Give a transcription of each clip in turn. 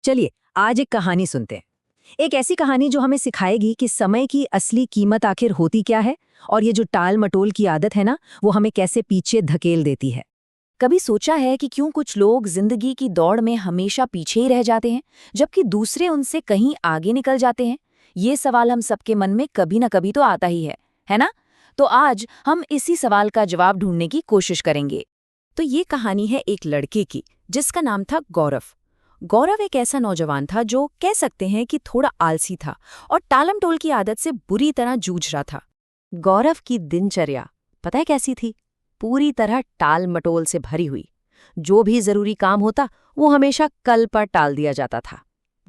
चलिए आज एक कहानी सुनते हैं। एक ऐसी कहानी जो हमें सिखाएगी कि समय की असली कीमत आखिर होती क्या है और ये जो टाल मटोल की आदत है ना, वो हमें कैसे पीछे धकेल देती है। कभी सोचा है कि क्यों कुछ लोग जिंदगी की दौड़ में हमेशा पीछे ही रह जाते हैं, जबकि दूसरे उनसे कहीं आगे निकल जाते हैं? ये सवाल हम सबके मन में कभी ना कभी तो आता ही है ना? तो आज हम इसी सवाल का जवाब ढूंढने की कोशिश करेंगे। तो ये कहानी है एक लड़के की, जिसका नाम था गौरव। गौरव एक ऐसा नौजवान था जो कह सकते हैं कि थोड़ा आलसी था और टालम-टोल की आदत से बुरी तरह जूझ रहा था। गौरव की दिनचर्या पता है कैसी थी? पूरी तरह टाल-मटोल से भरी हुई। जो भी जरूरी काम होता वो हमेशा कल पर टाल दिया जाता था।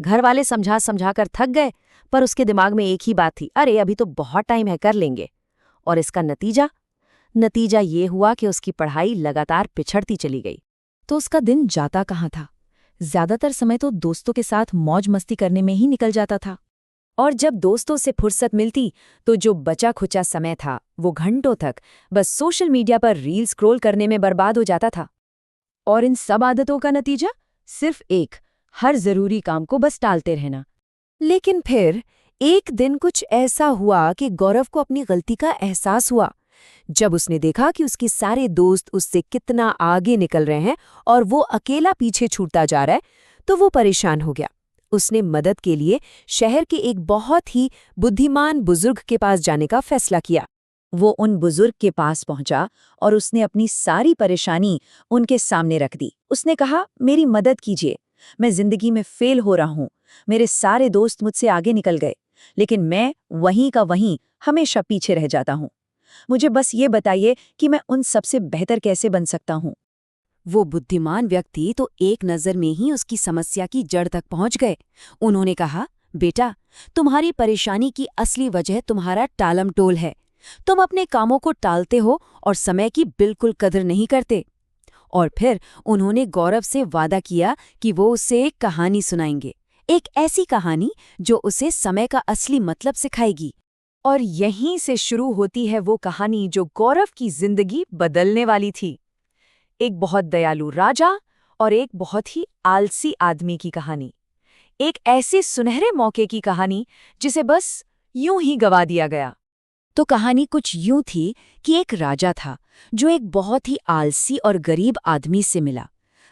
घर वाले समझा समझा कर थक गए, पर उसके दिमाग में एक ही बात थी, अरे अभी तो बहुत टाइम है, कर लेंगे। और इसका नतीजा ये हुआ कि उसकी पढ़ाई लगातार पिछड़ती चली गई। तो उसका दिन जाता कहाँ था? ज्यादातर समय तो दोस्तों के साथ मौज मस्ती करने में ही निकल जाता था। और जब दोस्तों से फुर्सत मिलती तो जो बचा खुचा समय था वो घंटों तक बस सोशल मीडिया पर रील स्क्रॉल करने में बर्बाद हो जाता था। और इन सब आदतों का नतीजा सिर्फ एक, हर जरूरी काम को बस टालते रहना। लेकिन फिर एक दिन कुछ ऐसा हुआ कि गौरव को अपनी गलती का एहसास हुआ। जब उसने देखा कि उसके सारे दोस्त उससे कितना आगे निकल रहे हैं और वो अकेला पीछे छूटता जा रहा है, तो वो परेशान हो गया। उसने मदद के लिए शहर के एक बहुत ही बुद्धिमान बुजुर्ग के पास जाने का फैसला किया। वो उन बुजुर्ग के पास पहुंचा और उसने अपनी सारी परेशानी उनके सामने रख दी। उसने कहा, मेरी मदद कीजिए, मैं जिंदगी में फेल हो रहा हूँ। मेरे सारे दोस्त मुझसे आगे निकल गए, लेकिन मैं वहीं का वहीं हमेशा पीछे रह जाता हूँ। मुझे बस ये बताइए कि मैं उन सबसे बेहतर कैसे बन सकता हूँ। वो बुद्धिमान व्यक्ति तो एक नज़र में ही उसकी समस्या की जड़ तक पहुंच गए। उन्होंने कहा, बेटा, तुम्हारी परेशानी की असली वजह तुम्हारा टालम-टोल है। तुम अपने कामों को टालते हो और समय की बिल्कुल कदर नहीं करते। और फिर उन्होंने गौरव से वादा किया कि वो उसे एक कहानी सुनाएंगे, एक ऐसी कहानी जो उसे समय का असली मतलब सिखाएगी। और यहीं से शुरू होती है वो कहानी जो गौरव की जिंदगी बदलने वाली थी। एक बहुत दयालु राजा और एक बहुत ही आलसी आदमी की कहानी। एक ऐसे सुनहरे मौके की कहानी जिसे बस यूं ही गवा दिया गया। तो कहानी कुछ यूं थी कि एक राजा था जो एक बहुत ही आलसी और गरीब आदमी से मिला।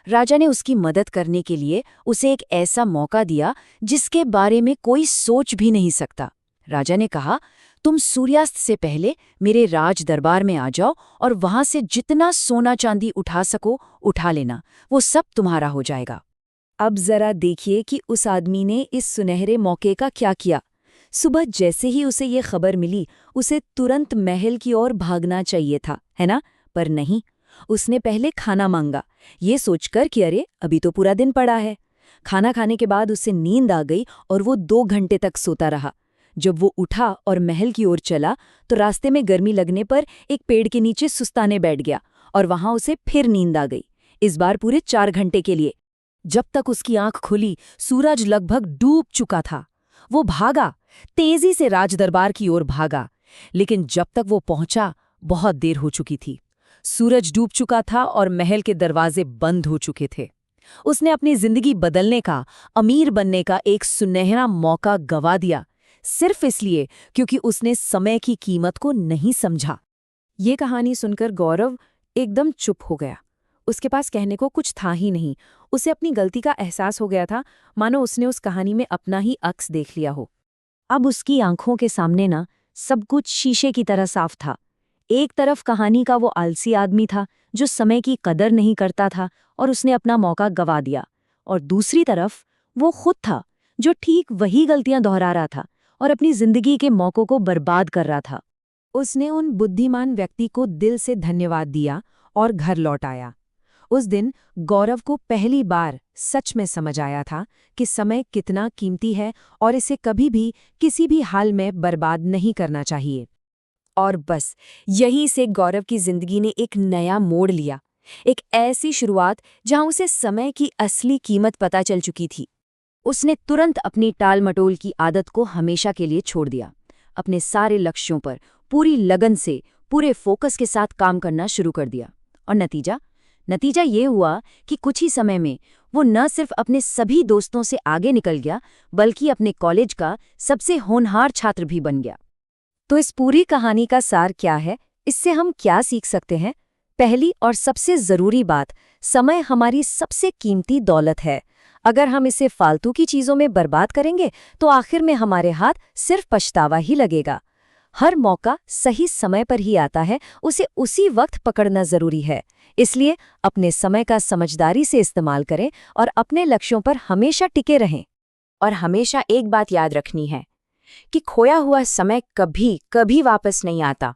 राजा ने उसकी मदद करने के लिए उसे एक ऐसा मौका दिया जिसके बारे में कोई सोच भी नहीं सकता। राजा ने कहा, तुम सूर्यास्त से पहले मेरे राज दरबार में आ जाओ और वहां से जितना सोना चांदी उठा सको उठा लेना, वो सब तुम्हारा हो जाएगा। अब जरा देखिए कि उस आदमी ने इस सुनहरे मौके का क्या किया। सुबह जैसे ही उसे ये खबर मिली, उसे तुरंत महल की ओर भागना चाहिए था, है ना? पर नहीं, उसने पहले खाना मांगा, ये सोचकर कि अरे अभी तो पूरा दिन पड़ा है। खाना खाने के बाद उसे नींद आ गई और वो 2 घंटे तक सोता रहा। जब वो उठा और महल की ओर चला तो रास्ते में गर्मी लगने पर एक पेड़ के नीचे सुस्ताने बैठ गया और वहां उसे फिर नींद आ गई, इस बार पूरे 4 घंटे के लिए। जब तक उसकी आंख खुली, सूरज लगभग डूब चुका था। वो भागा, तेजी से राजदरबार की ओर भागा, लेकिन जब तक वो पहुंचा बहुत देर हो चुकी थी। सूरज डूब चुका था और महल के दरवाजे बंद हो चुके थे। उसने अपनी जिंदगी बदलने का, अमीर बनने का एक सुनहरा मौका गवा दिया, सिर्फ इसलिए क्योंकि उसने समय की कीमत को नहीं समझा। ये कहानी सुनकर गौरव एकदम चुप हो गया। उसके पास कहने को कुछ था ही नहीं। उसे अपनी गलती का एहसास हो गया था, मानो उसने उस कहानी में अपना ही अक्स देख लिया हो। अब उसकी आंखों के सामने ना सब कुछ शीशे की तरह साफ था। एक तरफ कहानी का वो आलसी आदमी था जो समय की कदर नहीं करता था और उसने अपना मौका गवा दिया, और दूसरी तरफ वो खुद था जो ठीक वही गलतियां दोहरा रहा था और अपनी जिंदगी के मौकों को बर्बाद कर रहा था। उसने उन बुद्धिमान व्यक्ति को दिल से धन्यवाद दिया और घर लौट आया। उस दिन गौरव को पहली बार सच में समझ आया था कि समय कितना कीमती है और इसे कभी भी किसी भी हाल में बर्बाद नहीं करना चाहिए। और बस यहीं से गौरव की जिंदगी ने एक नया मोड़ लिया, एक ऐसी शुरुआत जहां उसे समय की असली कीमत पता चल चुकी थी। उसने तुरंत अपनी टाल-मटोल की आदत को हमेशा के लिए छोड़ दिया। अपने सारे लक्ष्यों पर पूरी लगन से, पूरे फोकस के साथ काम करना शुरू कर दिया। और नतीजा ये हुआ कि कुछ ही समय में वो न सिर्फ अपने सभी दोस्तों से आगे निकल गया, बल्कि अपने कॉलेज का सबसे होनहार छात्र भी बन गया। तो इस पूरी कहानी का सार क्या है? इससे हम क्या सीख सकते हैं? पहली और सबसे ज़रूरी बात, समय हमारी सबसे कीमती दौलत है। अगर हम इसे फालतू की चीज़ों में बर्बाद करेंगे तो आखिर में हमारे हाथ सिर्फ पछतावा ही लगेगा। हर मौका सही समय पर ही आता है, उसे उसी वक्त पकड़ना ज़रूरी है। इसलिए अपने समय का समझदारी से इस्तेमाल करें और अपने लक्ष्यों पर हमेशा टिके रहें। और हमेशा एक बात याद रखनी है कि खोया हुआ समय कभी कभी वापस नहीं आता।